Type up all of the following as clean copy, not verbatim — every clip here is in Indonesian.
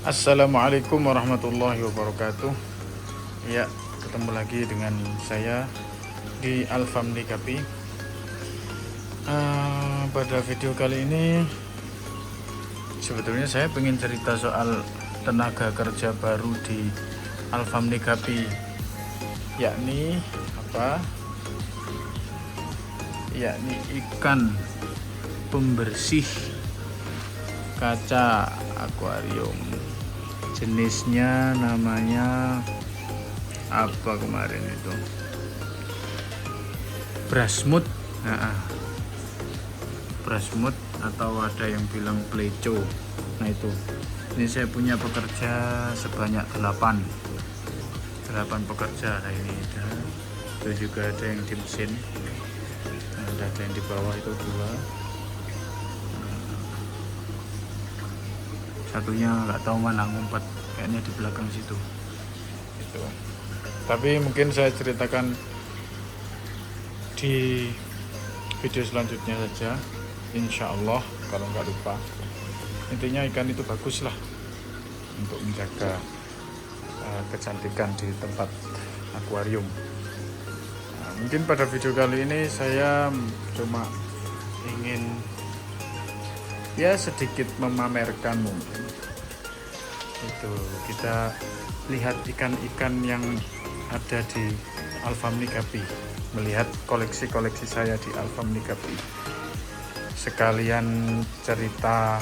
Assalamualaikum warahmatullahi wabarakatuh. Ya, ketemu lagi dengan saya di Alfamni Kapi. Pada video kali ini sebetulnya saya ingin cerita soal tenaga kerja baru di Alfamni Kapi, yakni apa? Yakni ikan pembersih kaca akuarium. Jenisnya namanya apa kemarin itu? Brasmut. Brasmut atau ada yang bilang pleco. Nah itu. Ini saya punya pekerja sebanyak 8 pekerja. Nah ini ada. Itu juga ada yang di mesin. Ada yang di bawah itu 2. Satunya nggak tahu mana ngumpet, kayaknya di belakang situ itu. Tapi mungkin saya ceritakan di video selanjutnya saja, insya Allah, kalau nggak lupa. Intinya ikan itu bagus lah untuk menjaga kecantikan di tempat akuarium. Mungkin pada video kali ini saya cuma ingin sedikit memamerkan, mungkin itu kita lihat ikan-ikan yang ada di Alfamni Kapi, melihat koleksi saya di Alfamni Kapi, sekalian cerita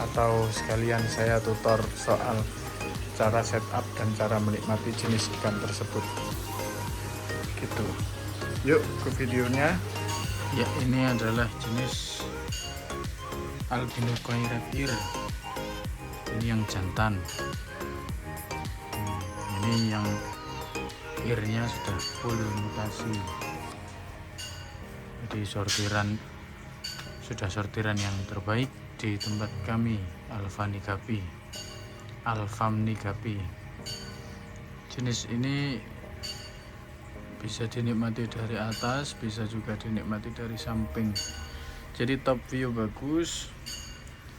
atau sekalian saya tutor soal cara setup dan cara menikmati jenis ikan tersebut gitu. Yuk ke videonya. Ya, ini adalah jenis albino koi red ear. Ini yang jantan. Ini yang earnya sudah full mutasi. Jadi sortiran yang terbaik di tempat kami, Alfamni Kapi. Jenis ini bisa dinikmati dari atas, bisa juga dinikmati dari samping. Jadi top view bagus,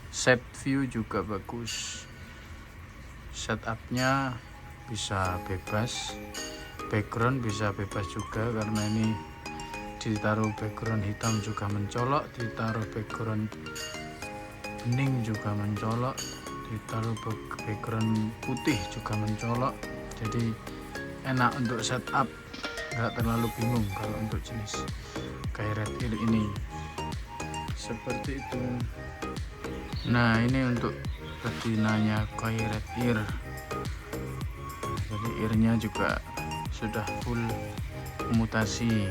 set view juga bagus, setupnya bisa bebas, background bisa bebas juga, karena ini ditaruh background hitam juga mencolok, ditaruh background bening juga mencolok, ditaruh background putih juga mencolok. Jadi enak untuk setup, nggak terlalu bingung kalau untuk jenis kayak red ear ini. Seperti itu. Nah, ini untuk betinanya koi red ear. Jadi earnya juga sudah full mutasi.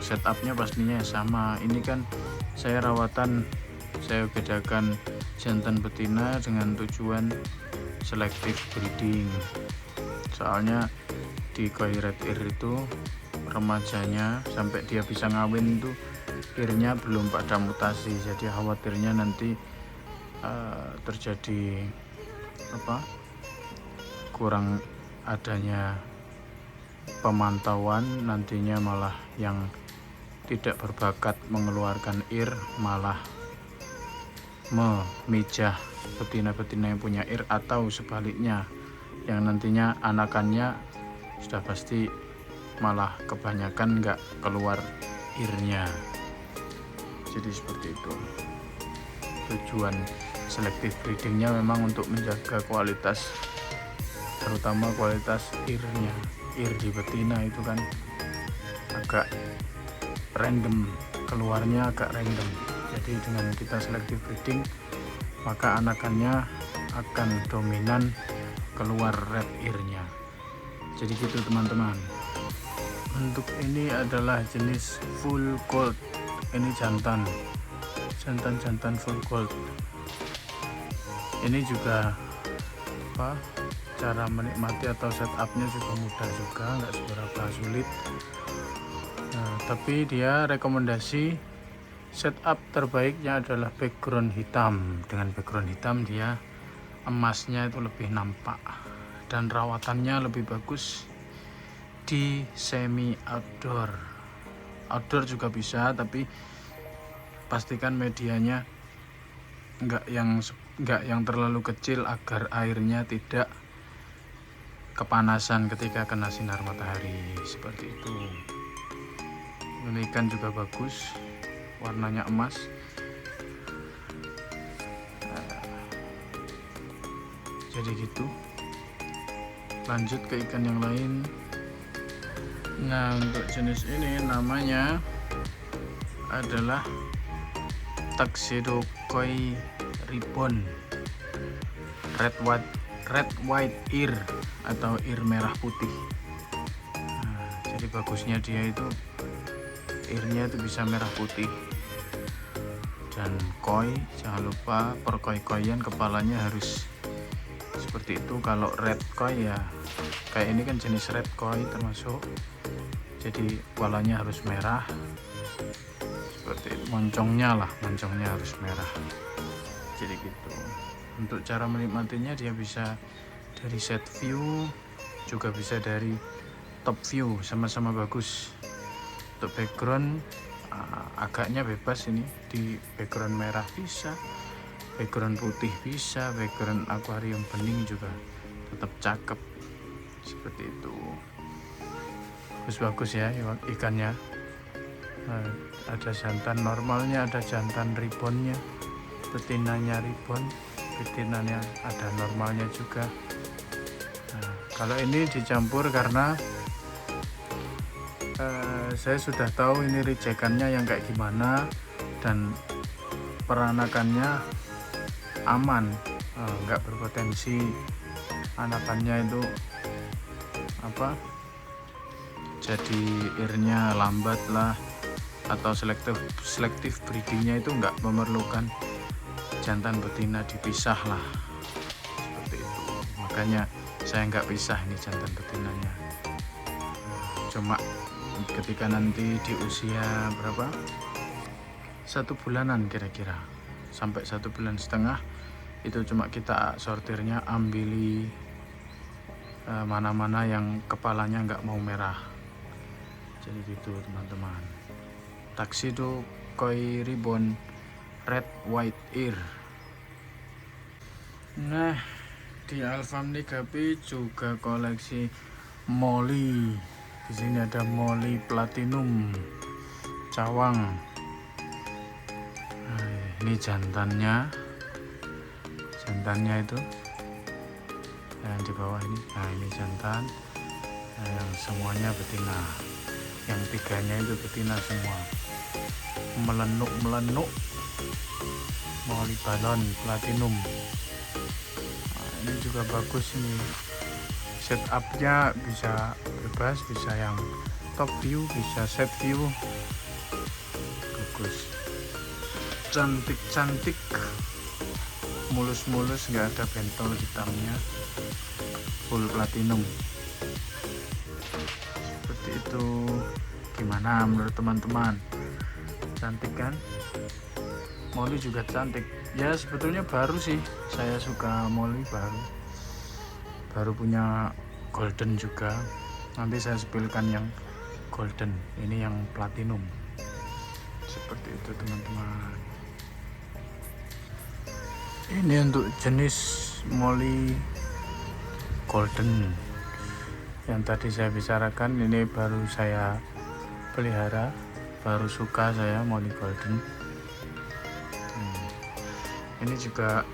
Setupnya pastinya sama. Ini kan saya bedakan jantan betina dengan tujuan selective breeding. Soalnya di koi red ear itu remajanya sampai dia bisa ngawin itu earnya belum pada mutasi, jadi khawatirnya nanti terjadi kurang adanya pemantauan, nantinya malah yang tidak berbakat mengeluarkan ear malah memijah betina-betina yang punya ear, atau sebaliknya yang nantinya anakannya sudah pasti malah kebanyakan nggak keluar earnya. Jadi seperti itu. Tujuan selective breedingnya memang untuk menjaga kualitas, terutama kualitas earnya. Ear di betina itu kan agak random, keluarnya agak random. Jadi dengan kita selective breeding, maka anakannya akan dominan keluar red earnya. Jadi gitu teman-teman. Untuk ini adalah jenis full gold. Ini jantan full gold. Ini juga cara menikmati atau setupnya juga mudah juga, nggak seberapa sulit. Nah, tapi dia rekomendasi setup terbaiknya adalah background hitam. Dengan background hitam dia emasnya itu lebih nampak dan rawatannya lebih bagus di semi outdoor. Outdoor juga bisa, tapi pastikan medianya enggak yang enggak yang terlalu kecil agar airnya tidak kepanasan ketika kena sinar matahari, seperti itu. Ini ikan juga bagus, warnanya emas. Jadi gitu. Lanjut ke ikan yang lain. Nah, untuk jenis ini namanya adalah Tuxedo Koi Ribbon red white ear atau ear merah putih. Nah, jadi bagusnya dia itu earnya itu bisa merah putih. Dan koi, jangan lupa perkoi-koian kepalanya harus seperti itu. Kalau red koi ya kayak ini kan jenis red koi termasuk, jadi kepalanya harus merah seperti itu. Moncongnya harus merah, jadi gitu. Untuk cara menikmatinya dia bisa dari set view, juga bisa dari top view, sama-sama bagus. Untuk background agaknya bebas, ini di background merah bisa, background putih bisa, background akuarium bening juga tetap cakep, seperti itu. Bagus ya ikannya. Ada jantan normalnya, ada jantan ribbonnya, betinanya ribbon, betinanya ada normalnya juga. Nah, kalau ini dicampur karena saya sudah tahu ini rejekannya yang kayak gimana dan peranakannya aman, nggak berpotensi anakannya itu jadi earnya lambat lah, atau selektif breedingnya itu nggak memerlukan jantan betina dipisah lah, seperti itu. Makanya saya nggak pisah ini jantan betinanya. Cuma ketika nanti di usia berapa, 1 bulanan kira-kira sampai 1,5 bulan, itu cuma kita sortirnya, ambili mana-mana yang kepalanya nggak mau merah. Jadi gitu teman-teman. Tuxedo Koi Ribbon red white ear. Nah, di Alfamni Gapi juga koleksi Molly. Di sini ada Molly Platinum cawang. Nah, ini jantannya itu. Nah, di bawah ini. Nah, ini jantan. Nah, yang semuanya betina. Yang 3-nya itu betina semua. Melenuk Molly balon platinum. Nah, ini juga bagus ini. Setupnya bisa bebas, bisa yang top view, bisa set view. Bagus. Cantik, mulus, nggak ada bentol hitamnya, full platinum. Seperti itu. Gimana menurut teman-teman? Cantik kan? Molly juga cantik. Ya sebetulnya baru sih, saya suka Molly baru punya golden juga. Nanti saya spillkan yang golden, ini yang platinum. Seperti itu teman-teman. Ini untuk jenis Molly golden yang tadi saya bicarakan. Ini baru saya pelihara, baru suka saya Molly golden. Ini juga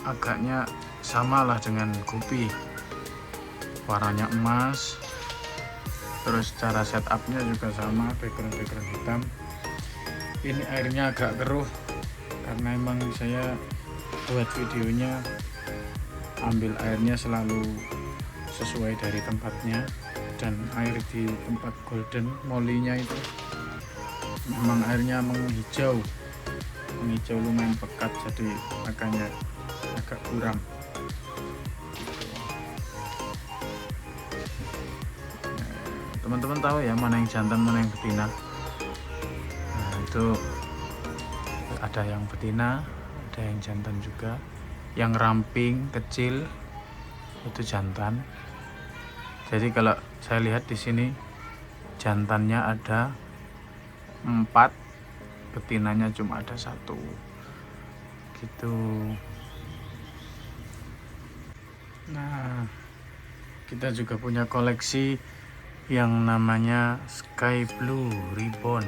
agaknya samalah dengan gupi, warnanya emas, terus cara setupnya juga sama, background hitam. Ini airnya agak keruh karena emang saya buat videonya ambil airnya selalu sesuai dari tempatnya, dan air di tempat golden Molly-nya itu memang airnya menghijau lumayan pekat, jadi makanya agak buram gitu. Teman-teman tahu ya mana yang jantan mana yang betina. Nah, itu ada yang betina, ada yang jantan juga. Yang ramping kecil itu jantan. Jadi kalau saya lihat di sini jantannya ada 4, betinanya cuma ada 1 gitu. Nah, kita juga punya koleksi yang namanya Sky Blue Ribbon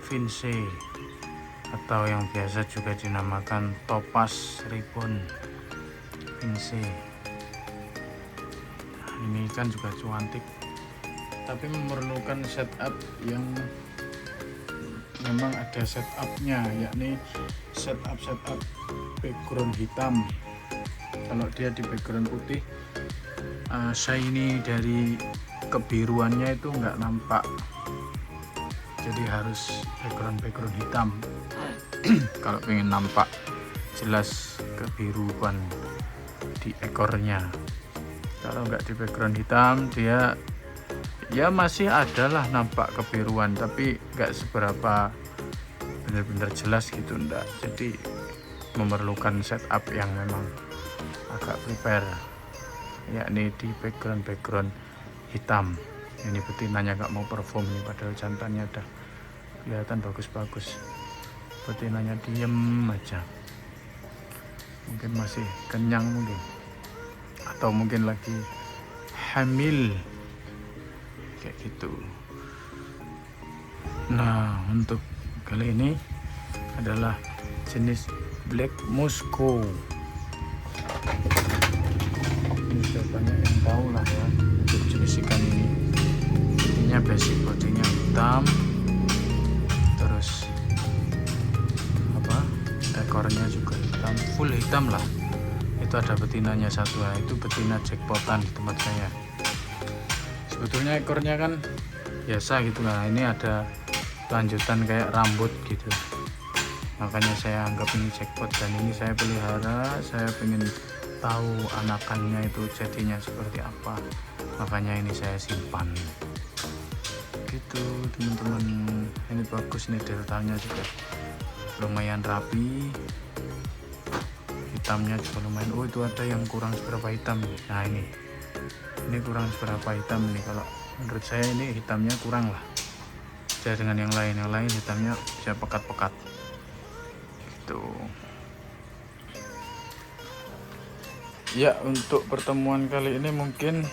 Vince, atau yang biasa juga dinamakan Topaz Ribbon Vince. Nah, ini kan juga cuantik, tapi memerlukan setup yang memang ada setupnya, yakni setup background hitam. Kalau dia di background putih, shiny dari kebiruannya itu nggak nampak, jadi harus background hitam kalau pengen nampak jelas kebiruan di ekornya. Kalau nggak di background hitam, dia ya masih adalah nampak kebiruan, tapi nggak seberapa benar-benar jelas gitu, enggak. Jadi memerlukan setup yang memang agak prepare, yakni di background hitam. Ini betinanya nggak mau perform nih, padahal jantannya udah kelihatan bagus-bagus. Betinanya diem aja, mungkin masih kenyang mungkin, atau mungkin lagi hamil kayak gitu. Nah, untuk kali ini adalah jenis Black Moscow. Ini sudah banyak yang tahu lah ya untuk jenis ikan ini. Ininya basic bodinya hitam, terus ekornya juga hitam, full hitam lah. Itu ada betinanya satu, nah, itu betina jackpotan di tempat saya. Sebetulnya ekornya kan biasa gitu lah, ini ada lanjutan kayak rambut gitu, makanya saya anggap ini jackpot. Dan ini saya pelihara, saya pengen tahu anakannya itu jadinya seperti apa, makanya ini saya simpan gitu teman-teman. Ini bagus nih, deltanya juga lumayan rapi, hitamnya juga lumayan. Oh, itu ada yang kurang seberapa hitam. Nah, ini kurang seberapa hitam nih. Kalau menurut saya ini hitamnya kurang lah, beda dengan yang lain hitamnya bisa pekat-pekat gitu. Ya, untuk pertemuan kali ini mungkin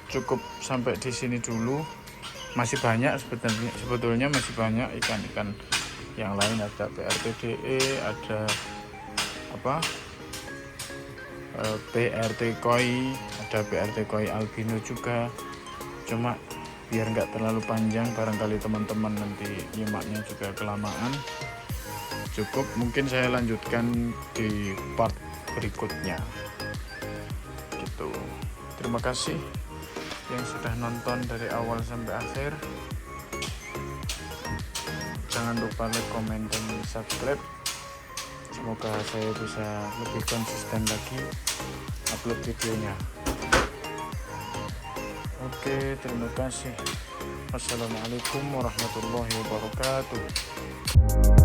cukup sampai di sini dulu. Masih banyak sebetulnya masih banyak ikan-ikan yang lain, ada PRTDE, ada PRT koi, ada PRT koi albino juga. Cuma biar nggak terlalu panjang, barangkali teman-teman nanti nyimaknya juga kelamaan, cukup mungkin saya lanjutkan di part berikutnya gitu. Terima kasih yang sudah nonton dari awal sampai akhir. Jangan lupa like, komen, dan subscribe. Semoga saya bisa lebih konsisten lagi upload videonya. Oke, terima kasih. Wassalamualaikum warahmatullahi wabarakatuh.